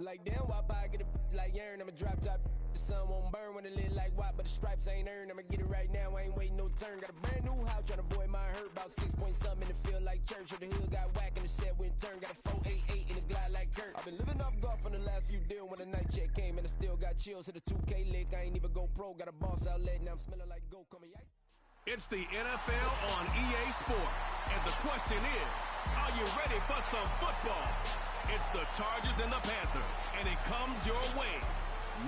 Like damn, why I get a like urn? I'ma drop top. The sun won't burn when it lit like what, but the stripes ain't earned. I'ma get it right now, I ain't waiting no turn. Got a brand new house, tryna avoid my hurt. About 6 point something in the field like church. Or the hood got whack and the set went turn. Got a 488 in the glide like Kurt. I've been living off golf on the last few deals. When the night check came and I still got chills. Hit a 2K lick, I ain't even go pro. Got a boss outlet, now I'm smelling like go coming ice. It's the NFL on EA Sports, and the question is, are you ready for some football? It's the Chargers and the Panthers, and it comes your way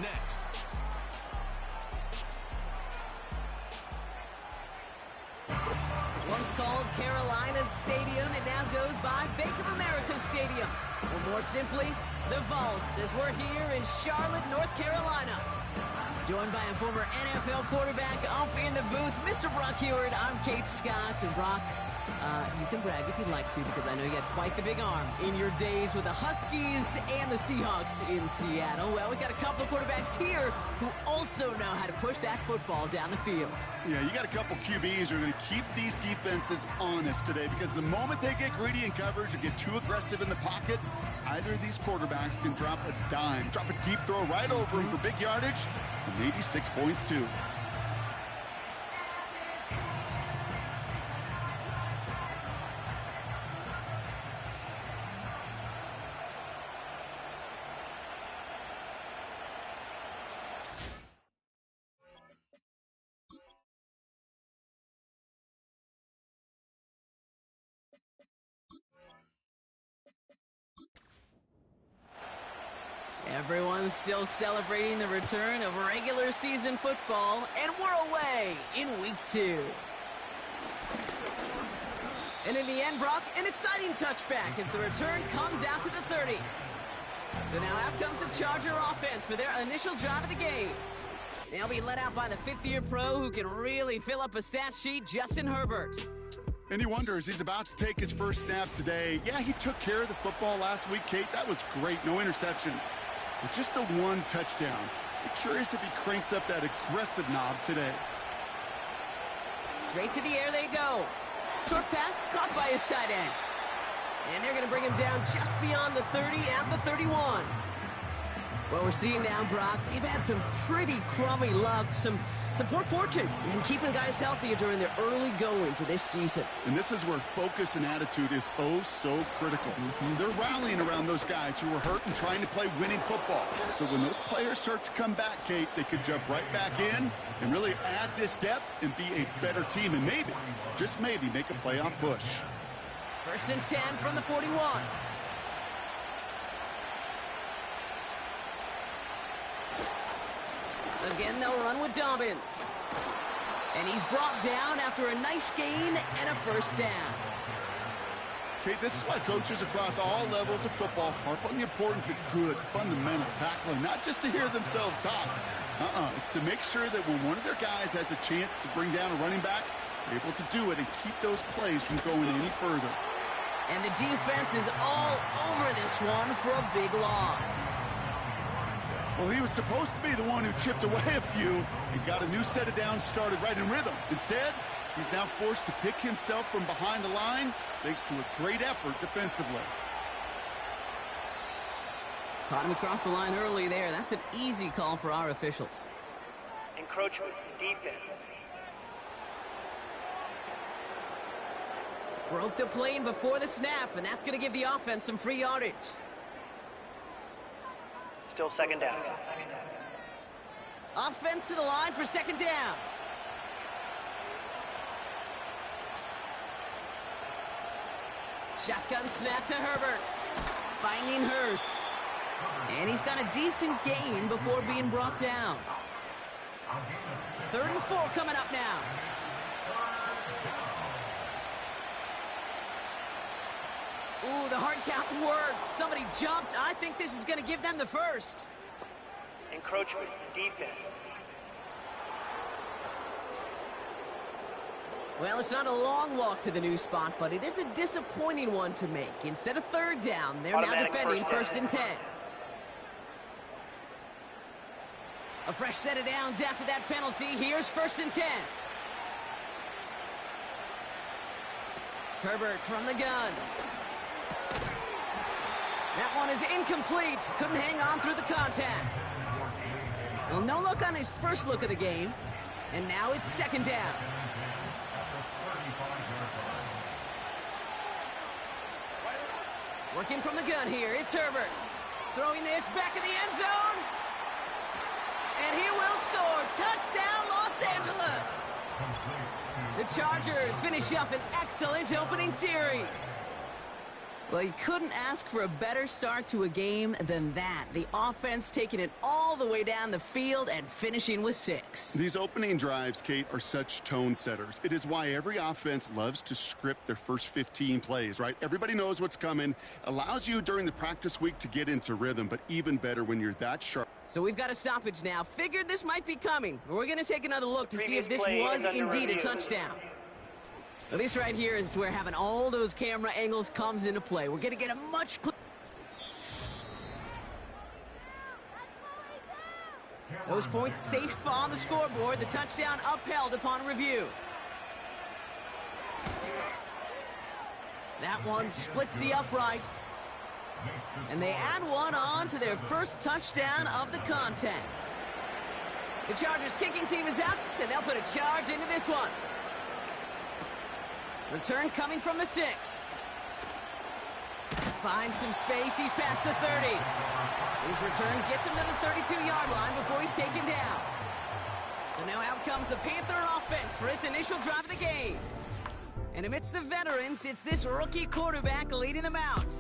next. Once called Carolina's Stadium, it now goes by Bank of America Stadium. Or more simply, the Vault, as we're here in Charlotte, North Carolina. Joined by a former NFL quarterback up in the booth, Mr. Brock Heward. I'm Kate Scott. And Brock, you can brag if you'd like to, because I know you had quite the big arm in your days with the Huskies and the Seahawks in Seattle. Well, we got a couple of quarterbacks here who also know how to push that football down the field. Yeah, you got a couple QBs who are going to keep these defenses honest today, because the moment they get greedy in coverage or get too aggressive in the pocket, either of these quarterbacks can drop a dime, drop a deep throw right over him for big yardage, and maybe 6 points too. Everyone's still celebrating the return of regular season football, and we're away in week 2. And in the end, Brock, an exciting touchback as the return comes out to the 30. So now out comes the Charger offense for their initial drive of the game. They'll be led out by the fifth-year pro who can really fill up a stat sheet, Justin Herbert. And he wonders, he's about to take his first snap today. Yeah, he took care of the football last week, Kate. That was great. No interceptions. But just the one touchdown. I'm curious if he cranks up that aggressive knob today. Straight to the air they go. Short pass caught by his tight end. And they're going to bring him down just beyond the 30 at the 31. What we're seeing now, Brock, they've had some pretty crummy luck, some poor fortune in keeping guys healthy during the early goings of this season. And this is where focus and attitude is oh so critical. They're rallying around those guys who were hurt and trying to play winning football. So when those players start to come back, Kate, they could jump right back in and really add this depth and be a better team and maybe, just maybe, make a playoff push. 1st and 10 from the 41. Again, they'll run with Dobbins. And he's brought down after a nice gain and a first down. Kate, this is why coaches across all levels of football harp on the importance of good, fundamental tackling, not just to hear themselves talk. It's to make sure that when one of their guys has a chance to bring down a running back, they're able to do it and keep those plays from going any further. And the defense is all over this one for a big loss. Well, he was supposed to be the one who chipped away a few and got a new set of downs started right in rhythm. Instead, he's now forced to pick himself from behind the line thanks to a great effort defensively. Caught him across the line early there. That's an easy call for our officials. Encroachment defense. Broke the plane before the snap, and that's going to give the offense some free yardage. Still second down. Offense to the line for second down. Shotgun snap to Herbert. Finding Hurst. And he's got a decent gain before being brought down. 3rd and 4 coming up now. Ooh, the hard count worked. Somebody jumped. I think this is going to give them the first. Encroachment defense. Well, it's not a long walk to the new spot, but it is a disappointing one to make. Instead of 3rd down, they're now defending 1st and 10. A fresh set of downs after that penalty. Here's 1st and 10. Herbert from the gun. That one is incomplete. Couldn't hang on through the contact. Well, no look on his first look of the game. And now it's second down. Working from the gun here, it's Herbert. Throwing this back in the end zone. And he will score. Touchdown, Los Angeles. The Chargers finish up an excellent opening series. Well, you couldn't ask for a better start to a game than that. The offense taking it all the way down the field and finishing with 6. These opening drives, Kate, are such tone setters. It is why every offense loves to script their first 15 plays, right? Everybody knows what's coming. Allows you during the practice week to get into rhythm, but even better when you're that sharp. So we've got a stoppage now. Figured this might be coming. We're going to take another look to see if this was indeed a touchdown. Well, this right here is where having all those camera angles comes into play. We're going to get a much clearer. Those points safe on the scoreboard. The touchdown upheld upon review. That one splits the uprights. And they add one on to their first touchdown of the contest. The Chargers kicking team is out, and they'll put a charge into this one. Return coming from the 6. Finds some space. He's past the 30. His return gets him to the 32-yard line before he's taken down. So now out comes the Panther offense for its initial drive of the game. And amidst the veterans, it's this rookie quarterback leading them out.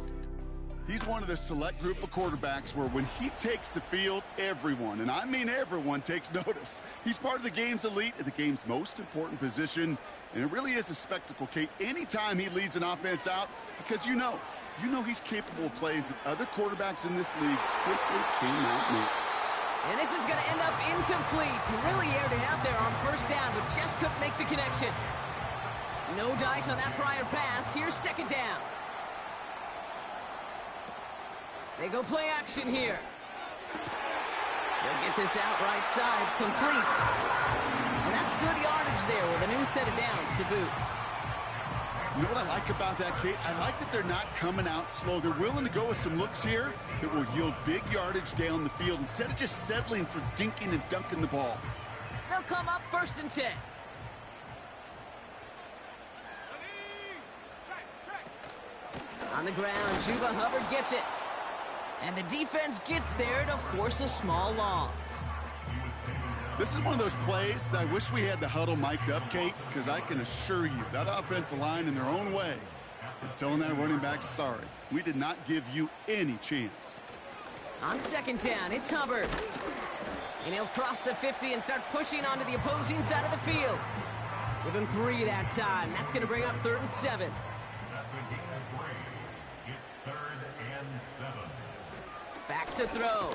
He's one of the select group of quarterbacks where when he takes the field, everyone, and I mean everyone, takes notice. He's part of the game's elite at the game's most important position, and it really is a spectacle, Kate, anytime he leads an offense out, because you know he's capable of plays that other quarterbacks in this league simply cannot make. And this is going to end up incomplete. He really aired it out there on first down, but just couldn't make the connection. No dice on that prior pass. Here's second down. They go play action here. They'll get this out right side, complete. And that's good yardage there with a new set of downs to boot. You know what I like about that, Kate? I like that they're not coming out slow. They're willing to go with some looks here that will yield big yardage down the field instead of just settling for dinking and dunking the ball. They'll come up 1st and 10. On the ground, Chuba Hubbard gets it. And the defense gets there to force a small loss. This is one of those plays that I wish we had the huddle mic'd up, Kate, because I can assure you that offensive line in their own way is telling that running back, sorry, we did not give you any chance. On second down, it's Hubbard. And he'll cross the 50 and start pushing onto the opposing side of the field. Give him 3 that time. That's going to bring up 3rd and 7. Back to throw.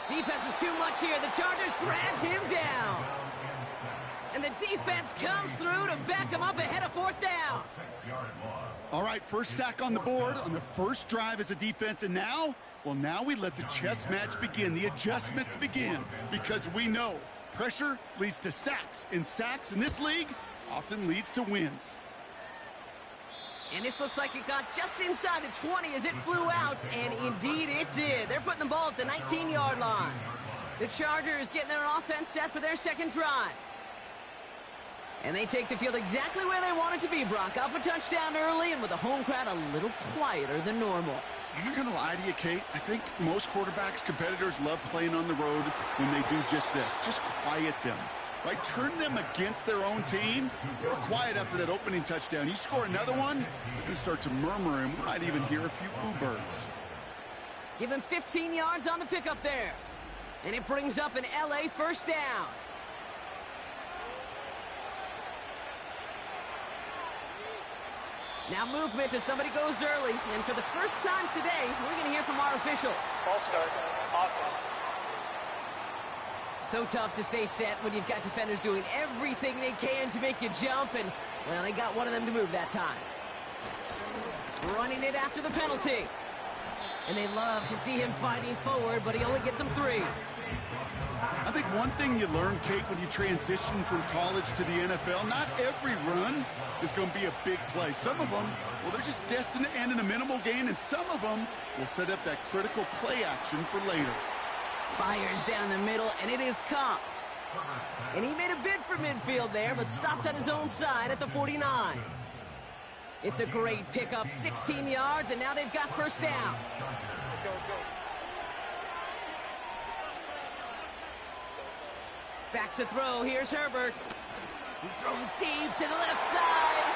Defense is too much here. The Chargers drag him down. And the defense comes through to back him up ahead of 4th down. All right, first sack on the board on the first drive as a defense. And now, well, now we let the chess match begin. The adjustments begin because we know pressure leads to sacks. And sacks in this league often leads to wins. And this looks like it got just inside the 20 as it flew out, and indeed it did. They're putting the ball at the 19-yard line. The Chargers getting their offense set for their second drive. And they take the field exactly where they want it to be, Brock. Up a touchdown early, and with the home crowd a little quieter than normal. I'm not going to lie to you, Kate. I think most quarterbacks, competitors love playing on the road when they do just this. Just quiet them. Right, turn them against their own team. They were quiet after that opening touchdown. You score another one, they're going to start to murmur, and we might even hear a few boo birds. Give him 15 yards on the pickup there. And it brings up an LA first down. Now movement as somebody goes early. And for the first time today, we're going to hear from our officials. Ball start, offense. So tough to stay set when you've got defenders doing everything they can to make you jump, and, well, they got one of them to move that time. Running it after the penalty. And they love to see him fighting forward, but he only gets them 3. I think one thing you learn, Kate, when you transition from college to the NFL, not every run is going to be a big play. Some of them, well, they're just destined to end in a minimal gain, and some of them will set up that critical play action for later. Fires down the middle, and it is caught. And he made a bid for midfield there, but stopped on his own side at the 49. It's a great pickup, 16 yards, and now they've got first down. Let's go, let's go. Back to throw. Here's Herbert. He's throwing deep to the left side.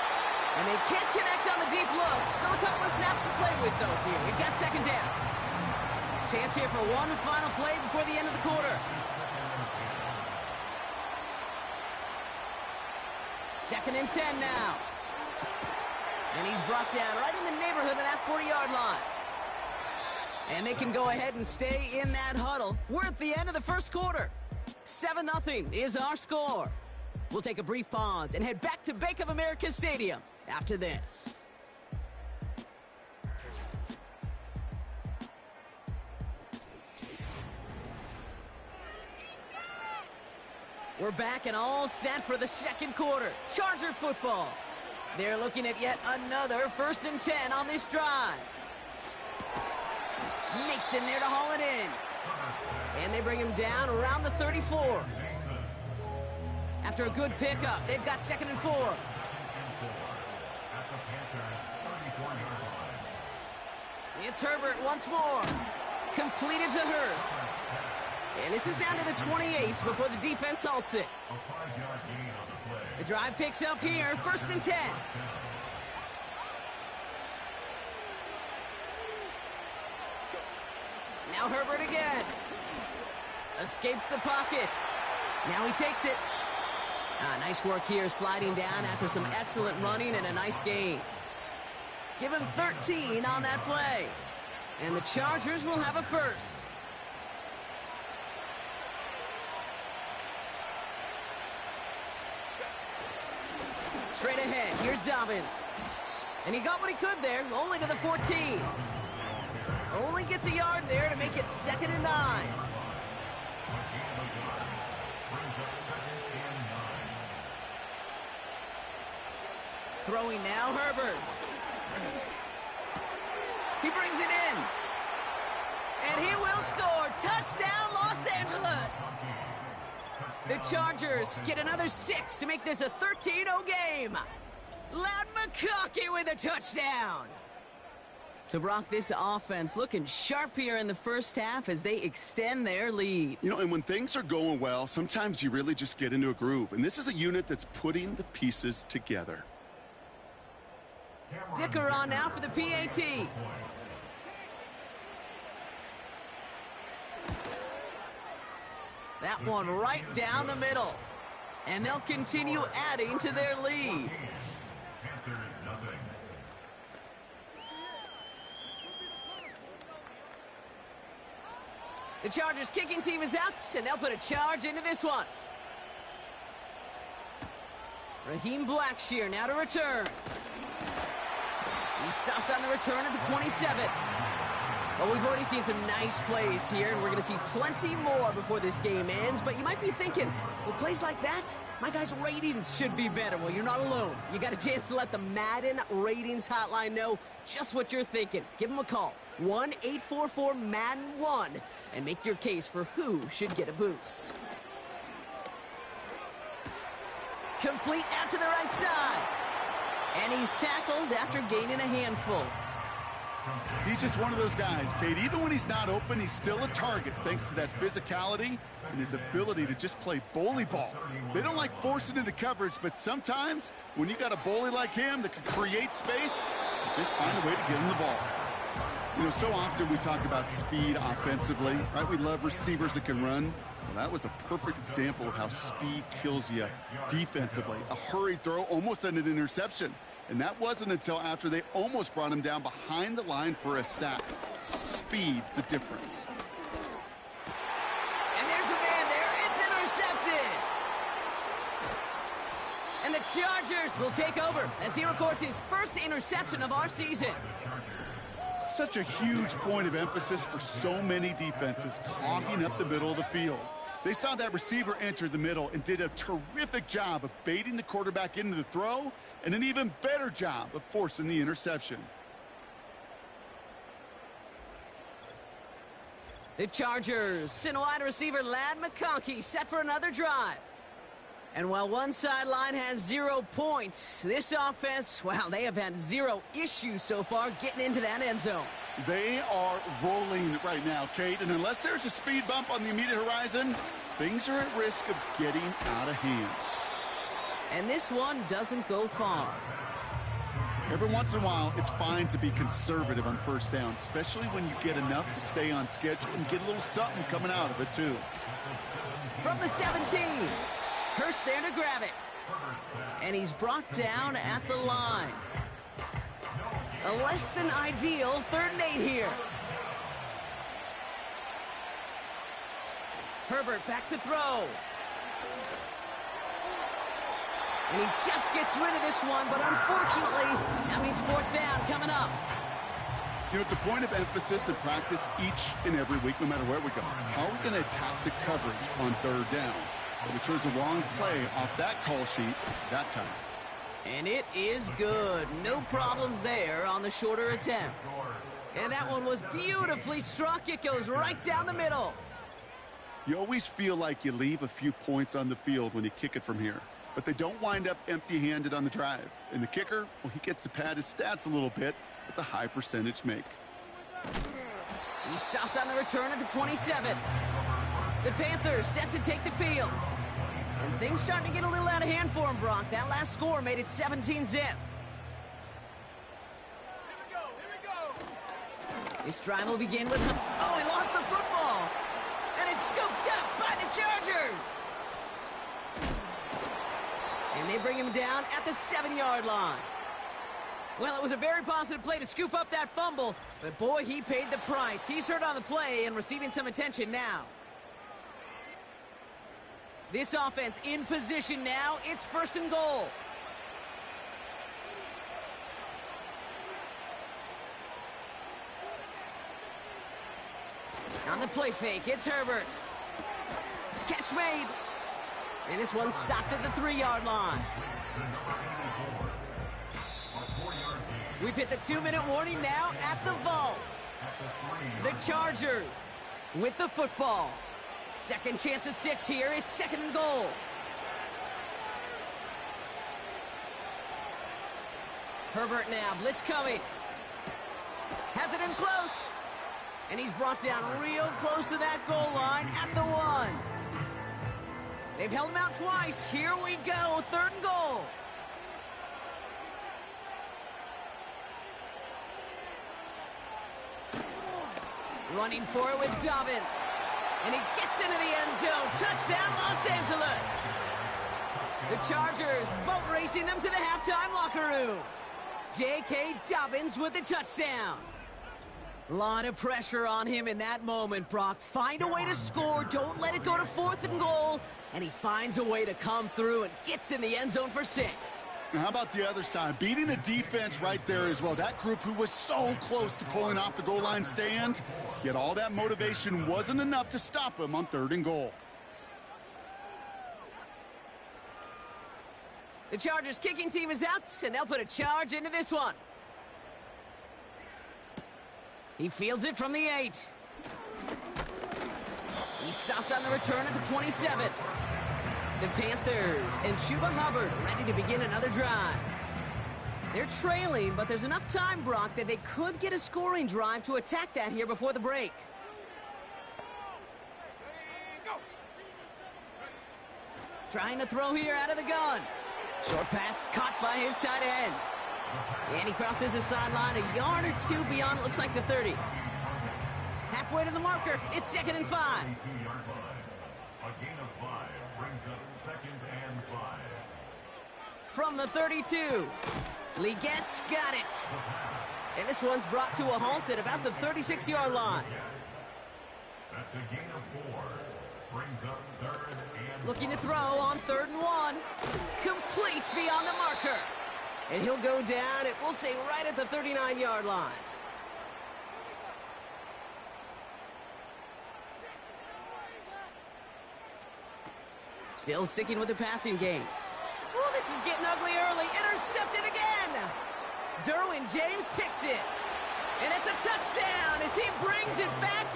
And they can't connect on the deep look. Still a couple of snaps to play with, though, here. We've got second down. Chance here for one final play before the end of the quarter. Second and 10 now. And he's brought down right in the neighborhood of that 40-yard line. And they can go ahead and stay in that huddle. We're at the end of the first quarter. 7-0 is our score. We'll take a brief pause and head back to Bank of America Stadium after this. We're back and all set for the second quarter. Charger football. They're looking at yet another 1st and 10 on this drive. Mason there to haul it in. And they bring him down around the 34. After a good pickup, they've got 2nd and 4. It's Herbert once more. Completed to Hurst. And this is down to the 28 before the defense halts it. The drive picks up here, 1st and 10. Now Herbert again. Escapes the pocket. Now he takes it. Nice work here, sliding down after some excellent running and a nice gain. Give him 13 on that play. And the Chargers will have a first. Straight ahead, here's Dobbins. And he got what he could there, only to the 14. Only gets a yard there to make it 2nd and 9. Throwing now, Herbert. He brings it in. And he will score. Touchdown, Los Angeles. The Chargers get another 6 to make this a 13-0 game. Loud McConkey with a touchdown. So, Brock, this offense looking sharp here in the first half as they extend their lead. You know, and when things are going well, sometimes you really just get into a groove. And this is a unit that's putting the pieces together. Dicker on now for the PAT. That one right down the middle. And they'll continue adding to their lead. The Chargers kicking team is out, and they'll put a charge into this one. Raheem Blackshear now to return. He stopped on the return at the 27. Well, we've already seen some nice plays here, and we're going to see plenty more before this game ends. But you might be thinking, well, plays like that, my guys' ratings should be better. Well, you're not alone. You got a chance to let the Madden Ratings Hotline know just what you're thinking. Give them a call, 1-844-MADDEN-1, and make your case for who should get a boost. Complete out to the right side. And he's tackled after gaining a handful. He's just one of those guys, Kate. Even when he's not open, he's still a target thanks to that physicality and his ability to just play bully ball. They don't like forcing into coverage, but sometimes when you got a bully like him that can create space, you just find a way to get him the ball. You know, so often we talk about speed offensively, right? We love receivers that can run. Well, that was a perfect example of how speed kills you defensively. A hurried throw, almost an interception. And that wasn't until after they almost brought him down behind the line for a sack. Speed's the difference. And there's a man there. It's intercepted. And the Chargers will take over as he records his first interception of our season. Such a huge point of emphasis for so many defenses, clogging up the middle of the field. They saw that receiver enter the middle and did a terrific job of baiting the quarterback into the throw, and an even better job of forcing the interception. The Chargers send wide receiver Ladd McConkey set for another drive. And while one sideline has 0 points, this offense, well, they have had 0 issues so far getting into that end zone. They are rolling right now, Kate, and unless there's a speed bump on the immediate horizon, things are at risk of getting out of hand. And this one doesn't go far. Every once in a while, it's fine to be conservative on first down, especially when you get enough to stay on schedule and get a little something coming out of it, too. From the 17, Hurst there to grab it. And he's brought down at the line. A less than ideal 3rd and 8 here. Herbert back to throw. And he just gets rid of this one, but unfortunately, that means 4th down coming up. You know, it's a point of emphasis in practice each and every week, no matter where we go. How are we going to attack the coverage on 3rd down? But we chose the wrong play off that call sheet that time. And it is good. No problems there on the shorter attempt. And that one was beautifully struck. It goes right down the middle. You always feel like you leave a few points on the field when you kick it from here. But they don't wind up empty-handed on the drive. And the kicker, well, he gets to pad his stats a little bit with a high percentage make. He stopped on the return at the 27. The Panthers set to take the field. And things starting to get a little out of hand for him, Brock. That last score made it 17-zip. This drive will begin with... Oh, he lost the football! And it's scooped up by the Chargers! And they bring him down at the 7-yard line. Well, it was a very positive play to scoop up that fumble, but boy, he paid the price. He's hurt on the play and receiving some attention now. This offense in position now. It's 1st and goal. On the play fake, it's Herbert. Catch made. And this one's stopped at the 3-yard line. We've hit the 2-minute warning now at the vault. The Chargers with the football. Second chance at 6 here. It's 2nd and goal. Herbert now. Blitz coming. Has it in close. And he's brought down real close to that goal line at the 1. They've held him out twice. Here we go. 3rd and goal. Running for it with Dobbins. And he gets into the end zone. Touchdown, Los Angeles. The Chargers boat racing them to the halftime locker room. J.K. Dobbins with the touchdown. A lot of pressure on him in that moment, Brock. Find a way to score. Don't let it go to 4th and goal. And he finds a way to come through and gets in the end zone for 6. Now, how about the other side? Beating a defense right there as well. That group who was so close to pulling off the goal line stand, yet all that motivation wasn't enough to stop him on 3rd and goal. The Chargers kicking team is out, and they'll put a charge into this one. He fields it from the 8. He stopped on the return at the 27. The Panthers and Chuba Hubbard ready to begin another drive. They're trailing, but there's enough time, Brock, that they could get a scoring drive to attack that here before the break. Trying to throw here out of the gun. Short pass caught by his tight end. And he crosses the sideline a yard or 2 beyond, it looks like the 30. Halfway to the marker, it's 2nd and 5. A gain of 5 brings up 2nd and 5. From the 32, Legette's got it. And this one's brought to a halt at about the 36-yard line. That's a gain of 4. Brings up 3rd and Looking to throw on 3rd and 1. Complete beyond the marker. And he'll go down, it will say right at the 39-yard line. Still sticking with the passing game. Oh, this is getting ugly early. Intercepted again. Derwin James picks it. And it's a touchdown as he brings it back.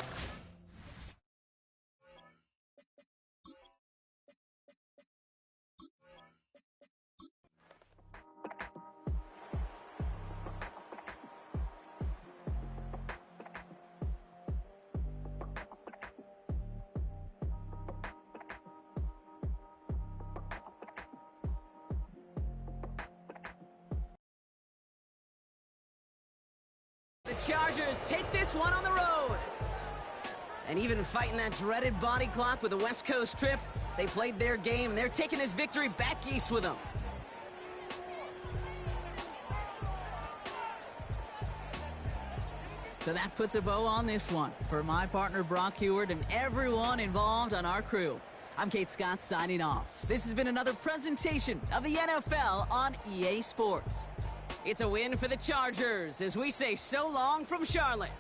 The Chargers take this one on the road. And even fighting that dreaded body clock with the West Coast trip, they played their game, and they're taking this victory back east with them. So that puts a bow on this one. For my partner Brock Heward and everyone involved on our crew, I'm Kate Scott signing off. This has been another presentation of the NFL on EA Sports. It's a win for the Chargers as we say so long from Charlotte.